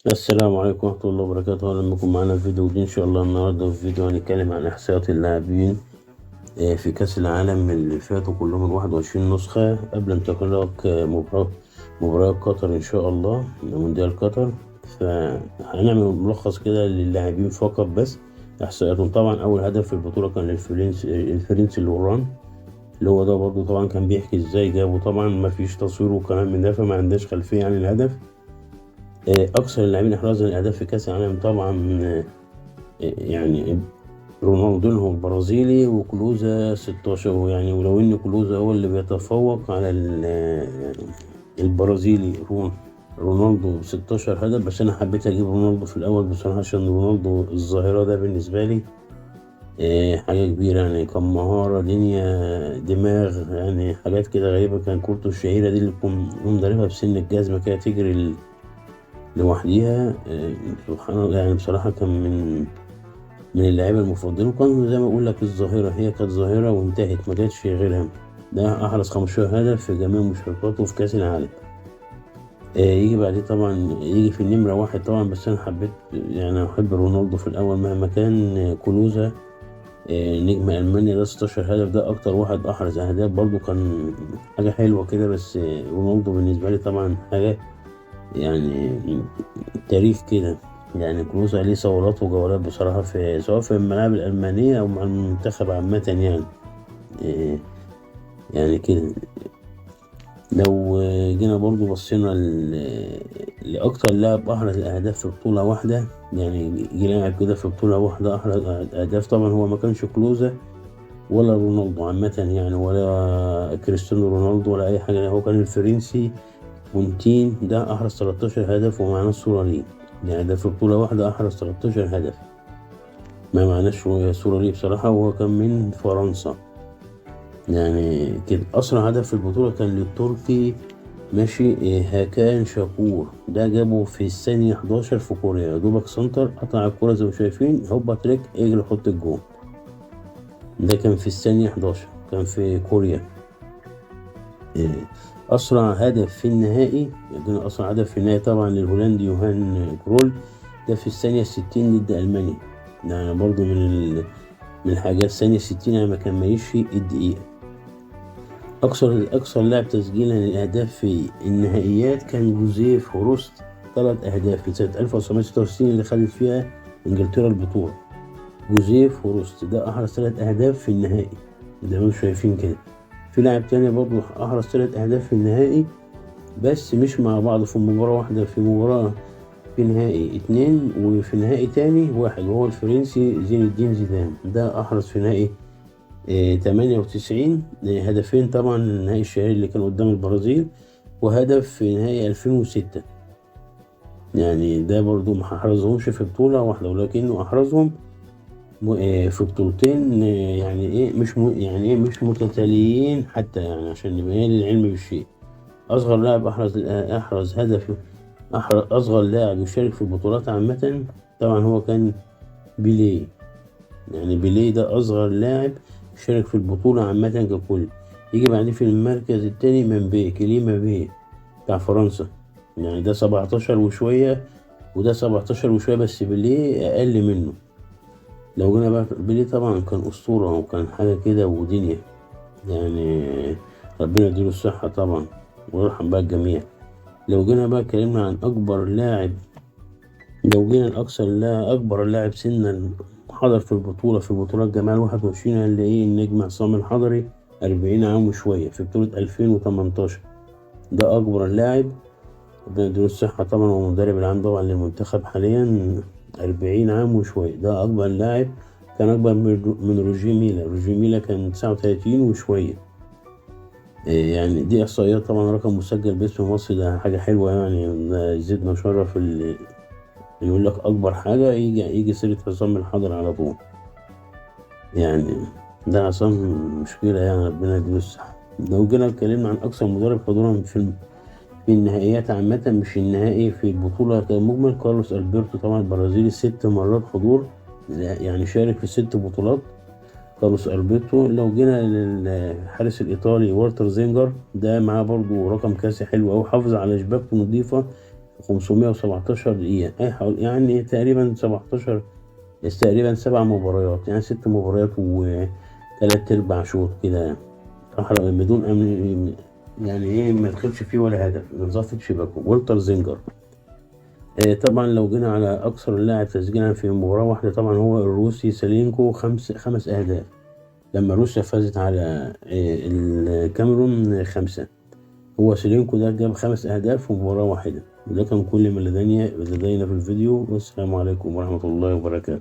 السلام عليكم ورحمة الله وبركاته. أهلا بكم معانا في فيديو جديد إن شاء الله. النهاردة في فيديو هنتكلم عن إحصائيات اللاعبين في كأس العالم اللي فاتوا كلهم من 21 نسخة قبل انطلاق مباراة قطر إن شاء الله، مونديال قطر. فهنعمل ملخص كده للاعبين فقط بس إحصائياتهم. طبعا أول هدف في البطولة كان الفرنسي لوران، اللي هو ده برضه طبعا كان بيحكي إزاي جابه. طبعا مفيش تصوير وكلام من ده، فما عندناش خلفية عن الهدف. أكثر اللاعبين إحرازا للأهداف في كأس العالم طبعا يعني رونالدينهو البرازيلي وكلوزا 16. يعني ولو إن كلوزا هو اللي بيتفوق على البرازيلي رونالدو 16 هدف، بس أنا حبيت أجيب رونالدو في الأول بصراحة عشان رونالدو الظاهرة ده بالنسبة لي حاجة كبيرة. يعني كان مهارة دنيا دماغ، يعني حاجات كده غريبة. كان كورته الشهيرة دي اللي يكون ضاربها بسن الجزمة كده تجري لوحديها. سبحان الله، يعني بصراحة كان من اللاعيبة المفضلين، وكان زي ما بقول لك الظاهرة، هي كانت ظاهرة وانتهت ما كانتش غيرها. ده أحرز 15 هدف في جميع مشاركاته في كأس العالم. يجي بعديه طبعا، يجي في النمرة واحد طبعا، بس أنا حبيت يعني أحب رونالدو في الأول مهما كان. كلوزا نجم ألمانيا ده 16 هدف، ده أكتر واحد أحرز أهداف برضو، كان حاجة حلوة كده. بس رونالدو بالنسبة لي طبعا حاجة يعني تاريخ كده. يعني كلوزا ليه صولات وجولات بصراحة في سواء في الملاعب الألمانية أو مع المنتخب عامة يعني. إيه يعني كده. لو جينا برضو بصينا لأكتر لاعب أحرز الأهداف في بطولة واحدة، يعني جه لاعب كده في بطولة واحدة أحرز أهداف، طبعا هو ما كانش كلوزا ولا رونالدو عامة يعني، ولا كريستيانو رونالدو ولا أي حاجة. هو كان الفرنسي مونتين، ده أحرز 13 هدف ومعنا الصورة ليه. يعني ده في بطولة واحدة أحرز 13 هدف، ما معناش صورة ليه بصراحة، وهو كان من فرنسا. يعني كده أسرع هدف في البطولة كان للتركي ماشي هاكان شاكور، ده جابه في الثانية 11 في كوريا. دوبك سنتر قطع الكورة زي ما شايفين، هوبا تريك اجري حط الجون. ده كان في الثانية 11، كان في كوريا. أسرع هدف في النهائي، عندنا أسرع هدف في النهائي طبعا للهولندي يوهان كرول، ده في الثانية 60 ضد ألمانيا. يعني برضو من الحاجات الثانية 60 يعني ما كملش الدقيقة. أكثر لاعب تسجيلا للأهداف في النهائيات كان جوزيف هوروست، 3 أهداف في سنة 1966 اللي خدت فيها إنجلترا البطولة. جوزيف هوروست ده أحرز 3 أهداف في النهائي زي ما انتم شايفين كده. في لاعب تاني برضو أحرز 3 أهداف في النهائي، بس مش مع بعض في مباراة واحدة، في مباراة في نهائي 2 وفي نهائي تاني 1، وهو الفرنسي زين الدين زيدان. ده أحرز في نهائي 98 هدفين، طبعا النهائي الشهير اللي كان قدام البرازيل، وهدف في نهائي 2006. يعني ده برضو ما أحرزهمش في بطولة واحدة، ولكنه أحرزهم في بطولتين. يعني إيه مش متتاليين حتى، يعني عشان يبقى العلم بالشيء. أصغر لاعب أحرز هدف، أصغر لاعب يشارك في البطولات عامة طبعا هو كان بيليه. يعني بيليه ده أصغر لاعب شارك في البطولة عامة ككل. يجي بعدين في المركز التاني مبابي، كيليان مبابي بتاع فرنسا، يعني ده 17 وشوية وده 17 وشوية، بس بيليه أقل منه. لو جينا بقى بيليه طبعا كان أسطورة وكان حاجة كده ودنيا، يعني ربنا يديله الصحة طبعا ويرحم بقى الجميع. لو جينا بقى اتكلمنا عن أكبر لاعب، لو جينا لأكثر أكبر لاعب سنا حضر في البطولة، في بطولات جمال 21، اللي إيه النجم عصام الحضري 40 عام وشوية في بطولة 2018. ده أكبر لاعب، ربنا يديله الصحة طبعا، ومدرب العام طبعا للمنتخب حاليا، 40 عام وشوية. ده أكبر لاعب، كان أكبر من روجيه ميلا. روجيه ميلا كان 39 وشوية. يعني دي إحصائيات طبعا، رقم مسجل باسم مصر، ده حاجة حلوة يعني، يزيدنا شرف يقول لك أكبر حاجة يجي سيرة عصام الحضري على طول. يعني ده عصام مشكلة، يعني ربنا يديله الصحة. لو جينا اتكلمنا عن أكثر مدرب حضورا في النهائيات عامة، مش النهائي، في البطولة كمجمل، كارلوس ألبرتو طبعا البرازيلي 6 مرات حضور، يعني شارك في 6 بطولات كارلوس ألبرتو. لو جينا للحارس الإيطالي والتر زينجر، ده معاه برضو رقم كاسي حلو أوي، حافظ على شباكته نظيفة 517 دقيقة، يعني تقريبا 7 مباريات، يعني 6 مباريات و3 أرباع شوط كده، بدون أمن، يعني إيه ما دخلش فيه ولا هدف، نظافة شباكه. والتر زينجر. طبعا لو جينا على أكثر لاعب تسجيلا في مباراة واحدة، طبعا هو الروسي سالينكو، 5 أهداف لما روسيا فازت على الكاميرون 5. هو سيلينكو ده جاب 5 أهداف في مباراة واحدة. وده كان كل ما لدينا في الفيديو، والسلام عليكم ورحمة الله وبركاته.